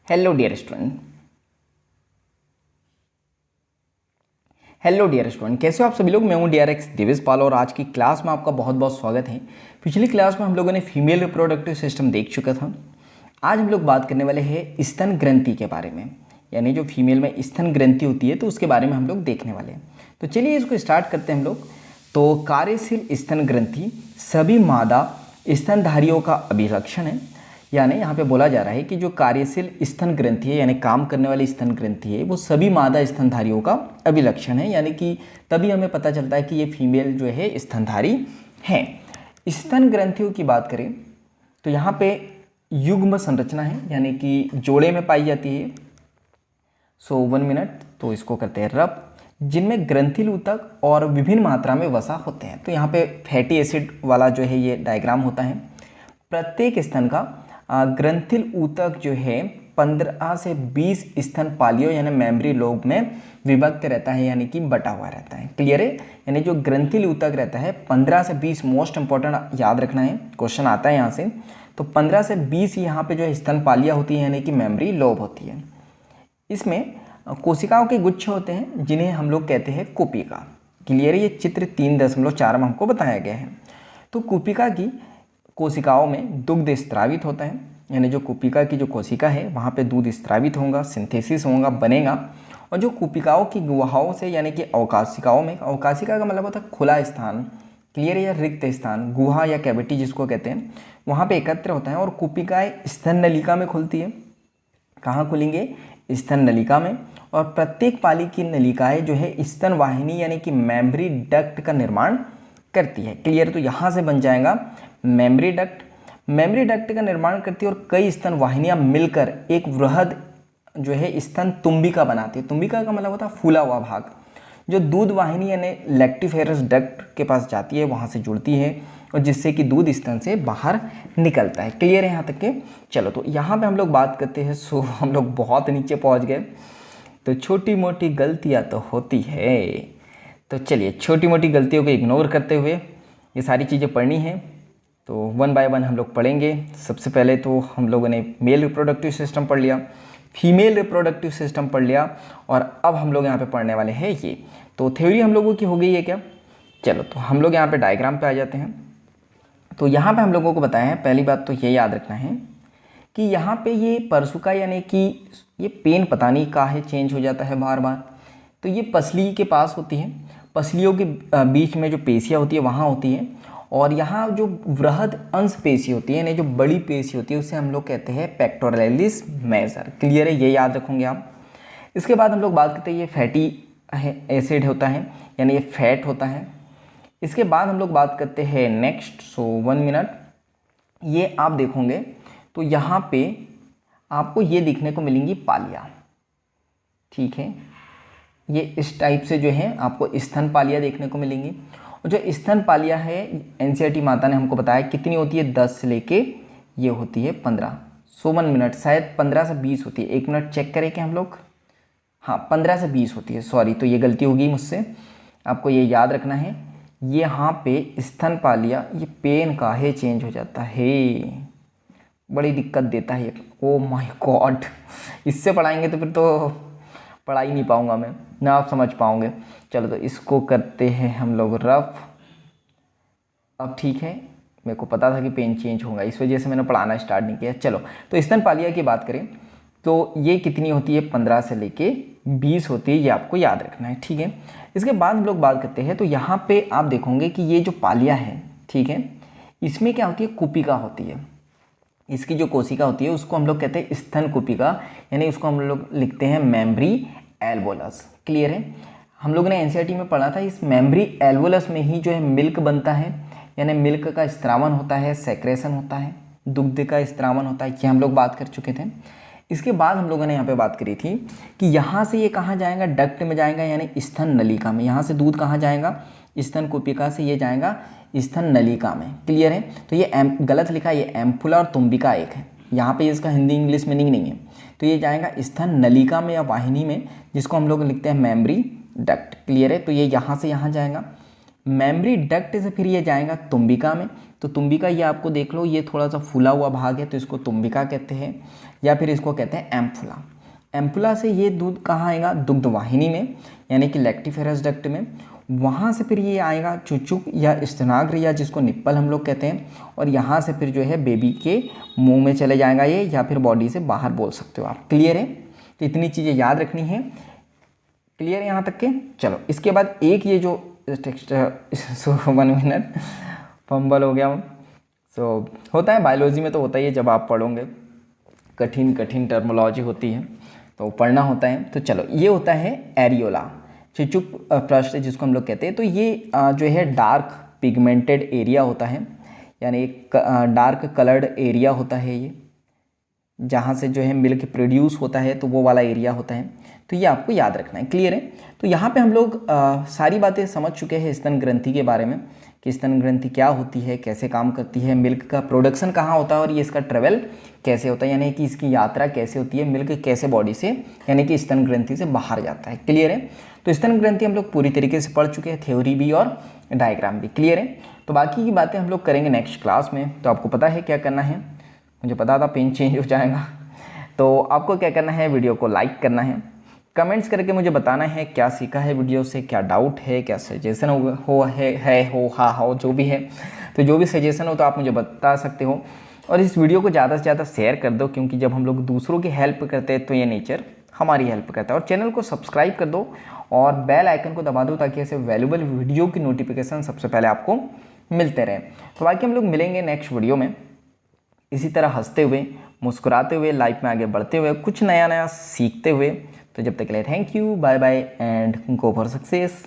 Hello dear student. Hello dear student, कैसे हो आप सभी लोग। मैं हूं DRX दिवेश पाल और आज की क्लास में आपका बहुत बहुत स्वागत है। पिछली क्लास में हम लोगों ने फीमेल रिप्रोडक्टिव सिस्टम देख चुका था। आज हम लोग बात करने वाले हैं स्तन ग्रंथि के बारे में, यानी जो फीमेल में स्तन ग्रंथि होती है तो उसके बारे में हम लोग देखने वाले हैं। तो चलिए इसको स्टार्ट करते हैं हम लोग। तो कार्यशील स्तन ग्रंथि सभी मादा स्तनधारियों का अभिलक्षण है। यानी यहाँ पे बोला जा रहा है कि जो कार्यशील स्तन ग्रंथि है यानी काम करने वाली स्तन ग्रंथि है वो सभी मादा स्तनधारियों का अभिलक्षण है, यानी कि तभी हमें पता चलता है कि ये फीमेल जो है स्तनधारी हैं। स्तन ग्रंथियों की बात करें तो यहाँ पे युग्म संरचना है, यानी कि जोड़े में पाई जाती है। 1 मिनट तो इसको करते हैं रब, जिनमें ग्रंथिल ऊतक और विभिन्न मात्रा में वसा होते हैं। तो यहाँ पे फैटी एसिड वाला जो है ये डायग्राम होता है। प्रत्येक स्तन का ग्रंथिल ऊतक जो है 15 से 20 स्तन पालियों यानी मेमरी लोब में विभक्त रहता है, यानी कि बटा हुआ रहता है। क्लियर है। यानी जो ग्रंथिल ऊतक रहता है 15 से 20, मोस्ट इंपॉर्टेंट याद रखना है, क्वेश्चन आता है यहाँ से। तो 15 से 20 यहाँ पे जो है स्तन पालियाँ होती है, यानी कि मेमरी लोब होती है। इसमें कोशिकाओं के गुच्छ होते हैं जिन्हें हम लोग कहते हैं कुपिका। क्लियर है। ये चित्र 3.4 में हमको बताया गया है। तो कुपिका की कोशिकाओं में दुग्ध स्त्रावित होता है, यानी जो कुपिका की जो कोशिका है वहाँ पे दूध स्त्रावित होगा, सिंथेसिस होगा, बनेगा। और जो कुपिकाओं की गुहाओं से यानी कि अवकाशिकाओं में, अवकाशिका का मतलब होता है खुला स्थान, क्लियर या रिक्त स्थान, गुहा या कैविटी जिसको कहते हैं, वहाँ पे एकत्र होता है। और कुपिकाएँ स्तन नलिका में खुलती है। कहाँ खुलेंगे? स्तन नलिका में। और प्रत्येक पाली की नलिकाएँ जो है स्तन वाहिनी यानी कि मेमरी डक्ट का निर्माण करती है। क्लियर। तो यहाँ से बन जाएगा मेमरी डक्ट। मेमरी डक्ट का निर्माण करती है और कई स्तन वाहिनियाँ मिलकर एक वृहद जो है स्तन तुम्बिका बनाती है। तुम्बिका का मतलब होता है फूला हुआ भाग, जो दूध वाहिनी यानी लैक्टिफेरस डक्ट के पास जाती है, वहाँ से जुड़ती है और जिससे कि दूध स्तन से बाहर निकलता है। क्लियर है यहाँ तक के। चलो तो यहाँ पे हम लोग बात करते हैं। हम लोग बहुत नीचे पहुँच गए। तो छोटी मोटी गलतियाँ तो होती है, तो चलिए छोटी मोटी गलतियों को इग्नोर करते हुए ये सारी चीज़ें पढ़नी है। तो 1 बाय 1 हम लोग पढ़ेंगे। सबसे पहले तो हम लोगों ने मेल रिप्रोडक्टिव सिस्टम पढ़ लिया, फीमेल रिप्रोडक्टिव सिस्टम पढ़ लिया, और अब हम लोग यहाँ पे पढ़ने वाले हैं ये। तो थ्योरी हम लोगों की हो गई है क्या? चलो तो हम लोग यहाँ पे डायग्राम पे आ जाते हैं। तो यहाँ पे हम लोगों को बताया है, पहली बात तो ये याद रखना है कि यहाँ पे ये परसुका यानी कि ये पेन पता नहीं कहाँ है, चेंज हो जाता है बार बार। तो ये पसली के पास होती है, पसलियों के बीच में जो पेशियाँ होती है वहाँ होती है। और यहाँ जो वृहद अंश पेशी होती है यानी जो बड़ी पेशी होती है उसे हम लोग कहते हैं पेक्टोरलिस मेजर। क्लियर है, ये याद रखोगे आप। इसके बाद हम लोग बात करते हैं ये फैटी एसिड होता है, यानी ये फैट होता है। इसके बाद हम लोग बात करते हैं नेक्स्ट। 1 मिनट, ये आप देखोगे तो यहाँ पे आपको ये देखने को मिलेंगी पालियाँ। ठीक है, ये इस टाइप से जो है आपको स्तन पालियाँ देखने को मिलेंगी। और जो स्तन पालियाँ है NCERT माता ने हमको बताया कितनी होती है, 10 से लेके ये होती है 15। 1 मिनट, शायद 15 से 20 होती है। 1 मिनट चेक करें क्या हम लोग। हाँ 15 से 20 होती है, सॉरी, तो ये गलती हो गई मुझसे। आपको ये याद रखना है। ये यहाँ पे स्तन पालियाँ, ये पेन काहे चेंज हो जाता है, बड़ी दिक्कत देता है ये। ओ माय गॉड, इससे पढ़ाएंगे तो फिर तो पढ़ा ही नहीं पाऊँगा मैं, ना आप समझ पाओगे। चलो तो इसको करते हैं हम लोग रफ। अब ठीक है, मेरे को पता था कि पेन चेंज होगा, इस वजह से मैंने पढ़ाना स्टार्ट नहीं किया। चलो तो स्तन पालिया की बात करें तो ये कितनी होती है, 15 से लेके 20 होती है, ये आपको याद रखना है। ठीक है। इसके बाद हम लोग बात करते हैं। तो यहाँ पे आप देखोगे कि ये जो पालिया है, ठीक है, इसमें क्या होती है, कुपिका होती है। इसकी जो कोशिका होती है उसको हम लोग कहते हैं स्तन कुपिका, यानी उसको हम लोग लिखते हैं मेमरी एल्वोलस। क्लियर है। हम लोगों ने NCERT में पढ़ा था, इस मेमरी एल्वोलस में ही जो है मिल्क बनता है, यानी मिल्क का स्त्रावन होता है, सेक्रेशन होता है, दुग्ध का स्त्रावन होता है, ये हम लोग बात कर चुके थे। इसके बाद हम लोगों ने यहाँ पे बात करी थी कि यहाँ से ये कहाँ जाएगा, डक्ट में जाएगा, यानी स्तन नलिका में। यहाँ से दूध कहाँ जाएगा, स्तन कुपिका से ये जाएगा स्तन नलिका में। क्लियर है। तो ये गलत लिखा है, ये एम्पुला और तुम्बिका एक है, यहाँ पे इसका हिंदी इंग्लिश मीनिंग नहीं है। तो ये जाएगा स्तन नलिका में या वाहिनी में, जिसको हम लोग लिखते हैं मेमरी डक्ट। क्लियर है। तो ये यहाँ से यहाँ जाएगा मेमरी डक्ट से, फिर ये जाएगा तुम्बिका में। तो तुम्बिका ये आपको देख लो, ये थोड़ा सा फूला हुआ भाग है तो इसको तुम्बिका कहते हैं। या फिर इसको कहते हैं एम्फुला। एम्पुला से ये दूध कहाँ आएगा, दुग्ध वाहिनी में यानी कि लैक्टिफेरस डक्ट में। वहाँ से फिर ये आएगा चुचुक या स्तनाग्र या जिसको निप्पल हम लोग कहते हैं, और यहाँ से फिर जो है बेबी के मुंह में चले जाएगा ये, या फिर बॉडी से बाहर बोल सकते हो आप। क्लियर है? तो इतनी चीज़ें याद रखनी है। क्लियर है यहाँ तक के? चलो इसके बाद एक ये जो टेक्स्ट 1 मिनट फंबल हो गया। सो होता है बायोलॉजी में, तो होता ही है, जब आप पढ़ोगे कठिन कठिन टर्मोलॉजी होती है तो पढ़ना होता है। तो चलो ये होता है एरियोला, चुचुक पृष्ठ जिसको हम लोग कहते हैं। तो ये जो है डार्क पिगमेंटेड एरिया होता है, यानी एक डार्क कलर्ड एरिया होता है ये, जहाँ से जो है मिल्क प्रोड्यूस होता है, तो वो वाला एरिया होता है। तो ये आपको याद रखना है। क्लियर है? तो यहाँ पे हम लोग सारी बातें समझ चुके हैं स्तन ग्रंथि के बारे में, कि स्तन ग्रंथि क्या होती है, कैसे काम करती है, मिल्क का प्रोडक्शन कहाँ होता है और ये इसका ट्रेवल कैसे होता है, यानी कि इसकी यात्रा कैसे होती है, मिल्क कैसे बॉडी से यानी कि स्तन ग्रंथि से बाहर जाता है। क्लियर है? तो स्तन ग्रंथि हम लोग पूरी तरीके से पढ़ चुके हैं, थ्योरी भी और डायग्राम भी। क्लियर है? तो बाकी की बातें हम लोग करेंगे नेक्स्ट क्लास में। तो आपको पता है क्या करना है, मुझे पता था पेन चेंज हो जाएगा। तो आपको क्या करना है, वीडियो को लाइक करना है, कमेंट्स करके मुझे बताना है क्या सीखा है वीडियो से, क्या डाउट है, क्या सजेशन हो जो भी है। तो जो भी सजेशन हो तो आप मुझे बता सकते हो, और इस वीडियो को ज़्यादा से ज़्यादा शेयर कर दो, क्योंकि जब हम लोग दूसरों की हेल्प करते हैं तो ये नेचर हमारी हेल्प करता है। और चैनल को सब्सक्राइब कर दो और बेल आइकन को दबा दो, ताकि ऐसे वैल्यूबल वीडियो की नोटिफिकेशन सबसे पहले आपको मिलते रहे। तो बाकी हम लोग मिलेंगे नेक्स्ट वीडियो में, इसी तरह हंसते हुए, मुस्कुराते हुए, लाइफ में आगे बढ़ते हुए, कुछ नया नया सीखते हुए। तो जब तक के लिए thank you, bye bye and go for success.